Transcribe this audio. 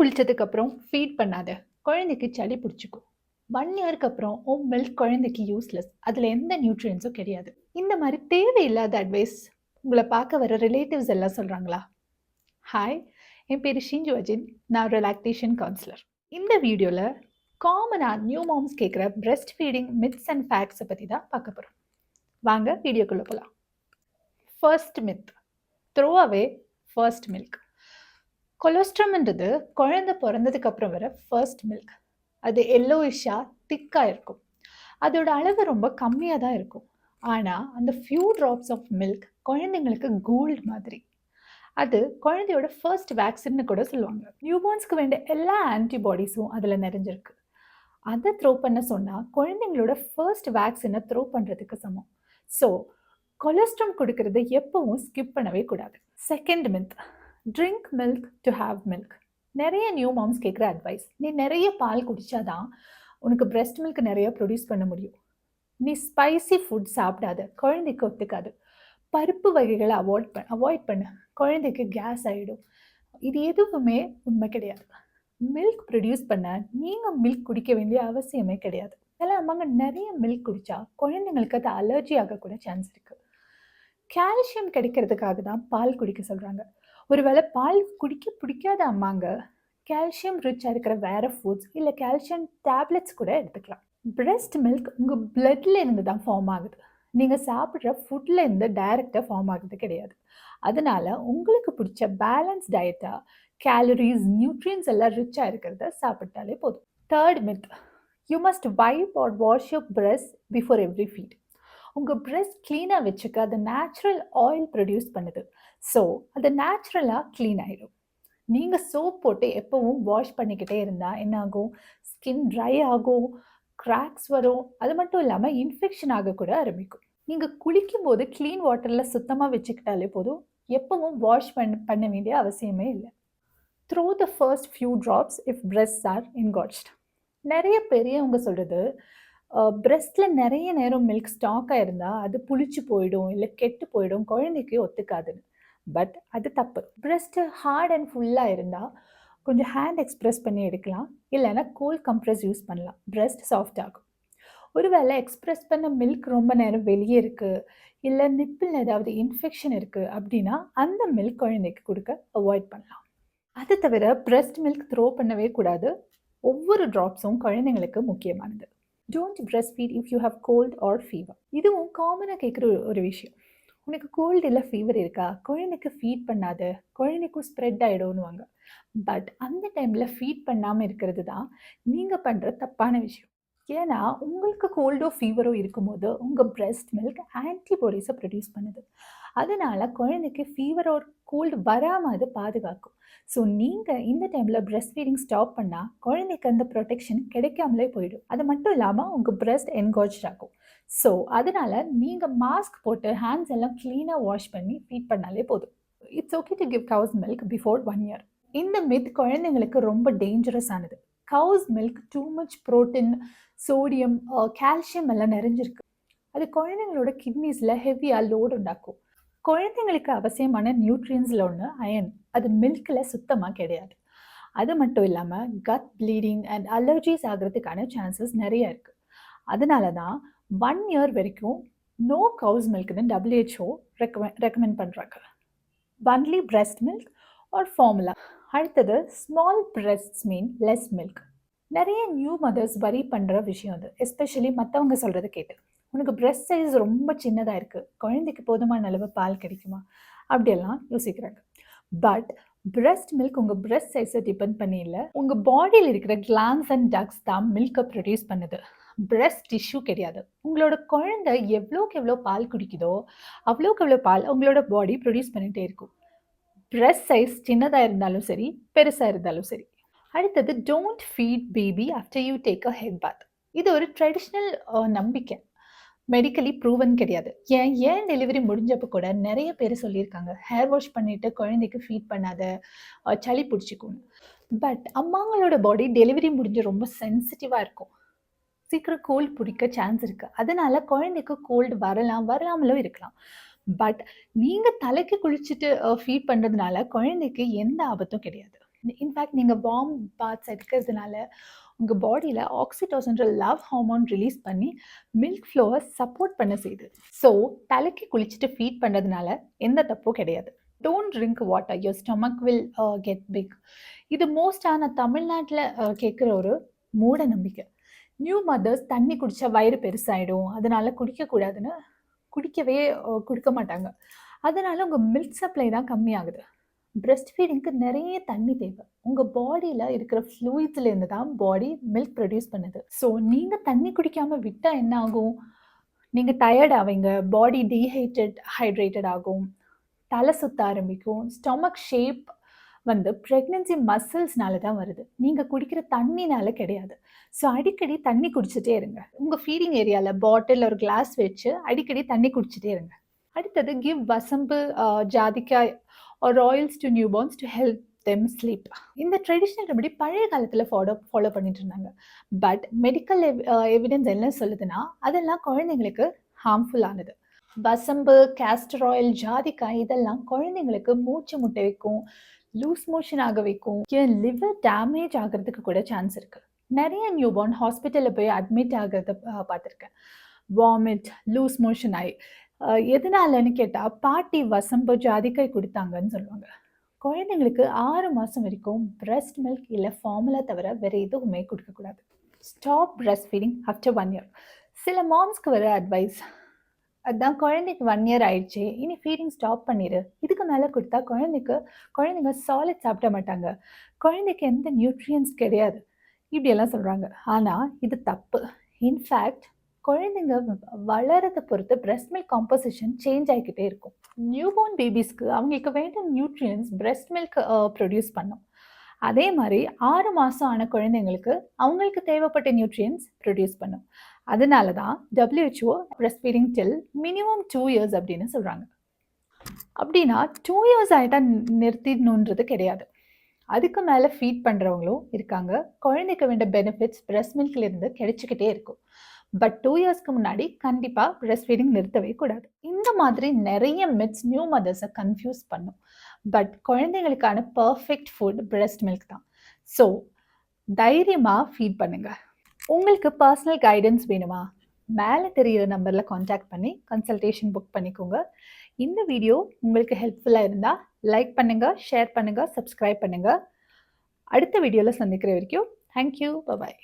குளிச்சதுக்கு அப்புறம் ஃபீட் பண்ணாத. குழந்தைக்கு சளி பிடிச்சுக்கும். 1 இயர்க்கு அப்புறம் உன் மில்க் குழந்தைக்கு யூஸ்லெஸ். அதுல எந்த நியூட்ரியன்ட்ஸும் கிடையாது. இந்த மாரி தேவையில்லாத அட்வைஸ் உங்கள பார்க்க வர ரிலேட்டிவ்ஸ் எல்லாம் சொல்றாங்களா? ஹாய், என் பேரு ஷிஞ்சு அஜின். நான் ரிலாக்டேஷன் கவுன்சிலர். இந்த வீடியோல காமனா நியூ மாம்ஸ் கேட்குற பிரெஸ்ட் ஃபீடிங் மித்ஸ் அண்ட் ஃபேக்ட்ஸை பத்தி தான் பார்க்க போறோம். வாங்க வீடியோக்குள்ள போலாம். First myth, throw away first milk. கொலோஸ்ட்ரம்ன்றது குழந்தை பிறந்ததுக்கு அப்புறம் வர ஃபர்ஸ்ட் மில்க். அது எல்லோயிஷா திக்காக இருக்கும். அதோட அளவு ரொம்ப கம்மியாக தான் இருக்கும். ஆனால் அந்த ஃபியூ ட்ராப்ஸ் ஆஃப் மில்க் குழந்தைங்களுக்கு கோல்டு மாதிரி. அது குழந்தையோட ஃபர்ஸ்ட் வேக்சின்னு கூட சொல்லுவாங்க. நியூபார்ன்ஸ்க்கு வேண்டிய எல்லா ஆன்டிபாடிஸும் அதில் நிறைஞ்சிருக்கு. அதை த்ரோ பண்ண சொன்னால் குழந்தைங்களோட ஃபர்ஸ்ட் வேக்சினை த்ரோ பண்ணுறதுக்கு சமம். ஸோ கொலஸ்ட்ரம் கொடுக்கறது எப்பவும் ஸ்கிப் பண்ணவே கூடாது. Second myth, drink milk to have milk. நிறைய நியூ மாம்ஸ் கேட்குற அட்வைஸ், நீ நிறைய பால் குடித்தாதான் உனக்கு பிரெஸ்ட் மில்க் நிறைய ப்ரொடியூஸ் பண்ண முடியும். நீ ஸ்பைசி ஃபுட் சாப்பிடாத, குழந்தைக்கு ஒத்துக்காது. பருப்பு வகைகளை அவாய்ட் பண்ணு, குழந்தைக்கு கேஸ் ஆகிடும். இது எதுவுமே உண்மை கிடையாது. மில்க் ப்ரொடியூஸ் பண்ண நீங்கள் மில்க் குடிக்க வேண்டிய அவசியமே கிடையாது. சில அம்மாங்க நிறைய மில்க் குடித்தா குழந்தைங்களுக்கு அது அலர்ஜி ஆகக்கூட சான்ஸ் இருக்குது. கால்சியம் கிடைக்கிறதுக்காக தான் பால் குடிக்க சொல்கிறாங்க. ஒருவேளை பால் குடிக்க பிடிக்காத அம்மாங்க கால்சியம் ரிச்சாக இருக்கிற வேறு ஃபுட்ஸ் இல்லை கால்சியம் டேப்லெட்ஸ் கூட எடுத்துக்கலாம். பிரெஸ்ட் மில்க் உங்கள் பிளட்ல இருந்து தான் ஃபார்ம் ஆகுது. நீங்கள் சாப்பிட்ற ஃபுட்டில் இருந்து டைரெக்டாக ஃபார்ம் ஆகுது கிடையாது. அதனால உங்களுக்கு பிடிச்ச பேலன்ஸ் டயட்டாக கேலரிஸ் நியூட்ரியன்ஸ் எல்லாம் ரிச்சாக இருக்கிறத சாப்பிட்டாலே போதும். Third myth, you must wipe or wash your breast before every feed. உங்கள் பிரெஸ்ட் க்ளீனாக வச்சுக்க அது நேச்சுரல் ஆயில் ப்ரொடியூஸ் பண்ணுது. ஸோ அது நேச்சுரலாக க்ளீன் ஆகிடும். நீங்கள் சோப் போட்டு எப்பவும் வாஷ் பண்ணிக்கிட்டே இருந்தால் என்ன ஆகும்? ஸ்கின் ட்ரை ஆகும், கிராக்ஸ் வரும். அது மட்டும் இல்லாமல் இன்ஃபெக்ஷன் ஆக கூட ஆரம்பிக்கும். நீங்கள் குளிக்கும் போது க்ளீன் வாட்டரில் சுத்தமாக வச்சுக்கிட்டாலே போதும். எப்பவும் வாஷ் பண்ண வேண்டிய அவசியமே இல்லை. Through the first few drops if breasts are encouraged. நிறைய பெரியவங்க சொல்கிறது, பிரெஸ்ட்டில் நிறைய நேரம் மில்க் ஸ்டாக்காக இருந்தால் அது புளிச்சு போயிடும், இல்லை கெட்டு போயிடும், குழந்தைக்கு ஒத்துக்காதுன்னு. பட் அது தப்பு. பிரெஸ்ட்டு ஹார்ட் அண்ட் ஃபுல்லாக இருந்தால் கொஞ்சம் ஹேண்ட் எக்ஸ்ப்ரெஸ் பண்ணி எடுக்கலாம், இல்லைன்னா கோல்ட் கம்ப்ரெஸ் யூஸ் பண்ணலாம். பிரெஸ்ட் சாஃப்ட் ஆகும். ஒருவேளை எக்ஸ்ப்ரெஸ் பண்ண மில்க் ரொம்ப நேரம் வெளியே இருக்குது, இல்லை நிப்பிள் ஏதாவது இன்ஃபெக்ஷன் இருக்குது அப்படின்னா அந்த மில்க் குழந்தைக்கு கொடுக்க அவாய்ட் பண்ணலாம். அது தவிர பிரெஸ்ட் மில்க் த்ரோ பண்ணவே கூடாது. ஒவ்வொரு ட்ராப்ஸும் குழந்தைங்களுக்கு முக்கியமானது. Don't breastfeed if you have cold or fever. இதுவும் காமனாக கேட்குற ஒரு விஷயம். உனக்கு கோல்டு இல்லை ஃபீவர் இருக்கா, குழந்தைக்கு ஃபீட் பண்ணாத, குழந்தைக்கும் ஸ்ப்ரெட் ஆகிடும்னுவாங்க. பட் அந்த டைமில் ஃபீட் பண்ணாமல் இருக்கிறது தான் நீங்கள் பண்ணுற தப்பான விஷயம். ஏன்னா உங்களுக்கு கோல்டோ ஃபீவரோ இருக்கும்போது உங்கள் பிரெஸ்ட் மில்க் ஆன்டிபாடிஸை ப்ரொடியூஸ் பண்ணுது. அதனால் குழந்தைக்கு ஃபீவரோ கோல்டு வராமல் அது பாதுகாக்கும். ஸோ நீங்கள் இந்த டைமில் பிரெஸ்ட் ஃபீடிங் ஸ்டாப் பண்ணால் குழந்தைக்கு அந்த ப்ரொடெக்ஷன் கிடைக்காமலே போயிடும். அது மட்டும் இல்லாமல் உங்கள் பிரெஸ்ட் என்கார்ஜ் ஆகும். ஸோ அதனால் நீங்கள் மாஸ்க் போட்டு ஹேண்ட்ஸ் எல்லாம் க்ளீனாக வாஷ் பண்ணி ஃபீட் பண்ணாலே போதும். It's okay to give cow's milk before 1 year. இந்த மித் குழந்தைங்களுக்கு ரொம்ப டேஞ்சரஸ் ஆனது. Cow's milk too much protein, sodium, calcium எல்லாம் நிறைஞ்சிருக்கு. அது குழந்தைங்களோட கிட்னிஸில் ஹெவியாக லோடு உண்டாக்கும். குழந்தைங்களுக்கு அவசியமான நியூட்ரியன்ஸில் ஒன்று அயன். அது மில்கில் சுத்தமாக கிடையாது. அது மட்டும் இல்லாமல் கட் ப்ளீடிங் அண்ட் அலர்ஜிஸ் ஆகிறதுக்கான சான்சஸ் நிறைய இருக்குது. அதனால தான் 1 இயர் வரைக்கும் நோ கவுஸ் மில்க்னு WHO ரெக்கமெண்ட் பண்ணுறாங்க. Only breast milk R formula. அடுத்தது, ஸ்மால் பிரெஸ்ட்ஸ் மீன் லெஸ் மில்க். நிறைய நியூ மதர்ஸ் வரி பண்ணுற விஷயம் அது. எஸ்பெஷலி மற்றவங்க சொல்கிறத கேட்டு, உனக்கு பிரெஸ்ட் சைஸ் ரொம்ப சின்னதாக இருக்குது, குழந்தைக்கு போதுமான அளவு பால் கிடைக்குமா அப்படியெல்லாம் யோசிக்கிறாங்க. பட் பிரெஸ்ட் மில்க் உங்கள் பிரெஸ்ட் சைஸை டிபெண்ட் பண்ணி இல்லை, உங்கள் பாடியில் இருக்கிற கிளான்ஸ் அண்ட் டக்ஸ் தான் மில்கை ப்ரொடியூஸ் பண்ணுது. பிரெஸ்ட் டிஷ்யூ கிடையாது. உங்களோட குழந்தை எவ்வளோக்கு எவ்வளோ பால் குடிக்குதோ அவ்வளோக்கு எவ்வளோ பால் உங்களோட பாடி ப்ரொடியூஸ் பண்ணிகிட்டே இருக்கும். பிரெஸ்ட் சைஸ் சின்னதாக இருந்தாலும் சரி, பெருசாக இருந்தாலும் சரி. அடுத்தது, don't feed baby after you take a head bath. இது ஒரு ட்ரெடிஷ்னல் நம்பிக்கை, மெடிக்கலி ப்ரூவன் கிடையாது. ஏன் டெலிவரி முடிஞ்சப்போ கூட நிறைய பேர் சொல்லியிருக்காங்க, ஹேர் வாஷ் பண்ணிவிட்டு குழந்தைக்கு ஃபீட் பண்ணாத, சளி பிடிச்சிக்கும்னு. பட் அம்மாங்களோட பாடி டெலிவரி முடிஞ்சு ரொம்ப சென்சிட்டிவாக இருக்கும், சீக்கிரம் கோல்டு பிடிக்க சான்ஸ் இருக்குது. அதனால் குழந்தைக்கு கோல்டு வராமலும் இருக்கலாம். பட் நீங்கள் தலைக்கு குளிச்சுட்டு ஃபீட் பண்ணுறதுனால குழந்தைக்கு எந்த ஆபத்தும் கிடையாது. இன்ஃபேக்ட் நீங்க வார்ம் பாத்ஸ் எடுக்கிறதுனால உங்க பாடியில ஆக்ஸிடோசின்ற லவ் ஹார்மோன் ரிலீஸ் பண்ணி மில்க் ஃப்ளோவை சப்போர்ட் பண்ண செய்யுது. ஸோ தலைக்கு குளிச்சுட்டு ஃபீட் பண்ணுறதுனால எந்த தப்பும் கிடையாது. Don't drink water, your stomach will get big. இது மோஸ்டான தமிழ்நாட்டில் கேட்குற ஒரு மூட நம்பிக்கை. நியூ மதர்ஸ் தண்ணி குடித்தா வயிறு பெருசாயிடும், அதனால குடிக்கக்கூடாதுன்னு குடிக்கவே கொடுக்க மாட்டாங்க. அதனால உங்கள் மில்க் சப்ளை தான் கம்மியாகுது. பிரெஸ்ட் ஃபீடிங்க்கு நிறைய தண்ணி தேவை. உங்கள் பாடியில் இருக்கிற ஃப்ளூயிட்ஸ்லேருந்து தான் பாடி மில்க் ப்ரொடியூஸ் பண்ணுது. ஸோ நீங்கள் தண்ணி குடிக்காமல் விட்டால் என்ன ஆகும்? நீங்கள் டயர்ட் ஆவீங்க, பாடி ஹைட்ரேட்டட் ஆகும், தலை சுத்த ஆரம்பிக்கும். ஸ்டொமக் ஷேப் வந்து ப்ரெக்னென்சி மசில்ஸ்னால தான் வருது, நீங்கள் குடிக்கிற தண்ணினால கிடையாது. ஸோ அடிக்கடி தண்ணி குடிச்சிட்டே இருங்க. உங்கள் ஃபீடிங் ஏரியாவில் பாட்டில் ஒரு கிளாஸ் வச்சு அடிக்கடி தண்ணி குடிச்சிட்டே இருங்க. அடுத்தது கிவ் வசம்பு, ஜாதிக்காய் or oils to newborns to help them sleep. இந்த ட்ரெடிஷ்னல் ரெமெடி பழைய காலத்தில் ஃபாலோ பண்ணிட்டு இருந்தாங்க. பட் மெடிக்கல் எவிடன்ஸ் என்ன சொல்லுதுன்னா அதெல்லாம் குழந்தைங்களுக்கு ஹார்ம்ஃபுல் ஆனது. வசம்பு, கேஸ்டர் ஆயில், ஜாதிக்காய் இதெல்லாம் குழந்தைங்களுக்கு மூச்சு முட்டை வைக்கும், லூஸ் மோஷன் ஆக வைக்கும், லிவர் டேமேஜ் ஆகிறதுக்கு கூட சான்ஸ் இருக்குது. நிறைய நியூபார்ன் ஹாஸ்பிட்டலில் போய் அட்மிட் ஆகிறத பார்த்துருக்கேன். வாமிட், லூஸ் மோஷன் ஆகி. எதனாலன்னு கேட்டால் பாட்டி வசம்பு, ஜாதிக்காய் கொடுத்தாங்கன்னு சொல்லுவாங்க. குழந்தைங்களுக்கு 6 மாதம் வரைக்கும் பிரெஸ்ட் மில்க் இல்லை ஃபார்முலா தவிர வேறு எதுவுமே கொடுக்கக்கூடாது. Stop breast feeding after 1 year. சில மாம்ஸ்க்கு வர அட்வைஸ் அதுதான், குழந்தைக்கு 1 இயர் ஆயிடுச்சு, இனி ஃபீடிங் ஸ்டாப் பண்ணிடு, இதுக்கு மேலே கொடுத்தா குழந்தைங்க சாலிட் சாப்பிட மாட்டாங்க, குழந்தைக்கு எந்த நியூட்ரியன்ஸ் கிடையாது, இப்படியெல்லாம் சொல்கிறாங்க. ஆனால் இது தப்பு. இன்ஃபேக்ட் குழந்தைங்க வளரதை பொறுத்து பிரெஸ்ட் மில்க் காம்போசிஷன் சேஞ்ச் ஆகிக்கிட்டே இருக்கும். நியூபோர்ன் பேபிஸ்க்கு அவங்களுக்கு வேண்டிய நியூட்ரியன்ஸ் பிரெஸ்ட் மில்க் ப்ரொடியூஸ் பண்ணும். அதே மாதிரி 6 மாதம் ஆன குழந்தைங்களுக்கு அவங்களுக்கு தேவைப்பட்ட நியூட்ரியன்ஸ் ப்ரொடியூஸ் பண்ணும். அதனால தான் WHO breast feeding till minimum 2 years அப்படின்னு சொல்கிறாங்க. அப்படின்னா 2 இயர்ஸ் ஆகிட்டா நிறுத்திடணுன்றது கிடையாது. அதுக்கு மேலே ஃபீட் பண்ணுறவங்களும் இருக்காங்க. குழந்தைக்கு வேண்டிய பெனிஃபிட்ஸ் பிரெஸ்ட் மில்க்லேருந்து கிடைச்சிக்கிட்டே இருக்கும். பட் 2 இயர்ஸ்க்கு முன்னாடி கண்டிப்பாக பிரெஸ்ட் ஃபீடிங் நிறுத்தவே கூடாது. இந்த மாதிரி நிறைய மித்ஸ் நியூ மதர்ஸை கன்ஃபியூஸ் பண்ணும். பட் குழந்தைங்களுக்கான பர்ஃபெக்ட் ஃபுட் பிரெஸ்ட் மில்க் தான். ஸோ தைரியமாக ஃபீட் பண்ணுங்கள். உங்களுக்கு பர்சனல் கைடன்ஸ் வேணுமா? மேலே தெரிகிற நம்பரில் காண்டாக்ட் பண்ணி கன்சல்டேஷன் புக் பண்ணிக்கோங்க. இந்த வீடியோ உங்களுக்கு ஹெல்ப்ஃபுல்லாக இருந்தால் லைக் பண்ணுங்கள், ஷேர் பண்ணுங்கள், சப்ஸ்கிரைப் பண்ணுங்கள். அடுத்த வீடியோவில் சந்திக்கிற வரைக்கும் தேங்க்யூ, பை.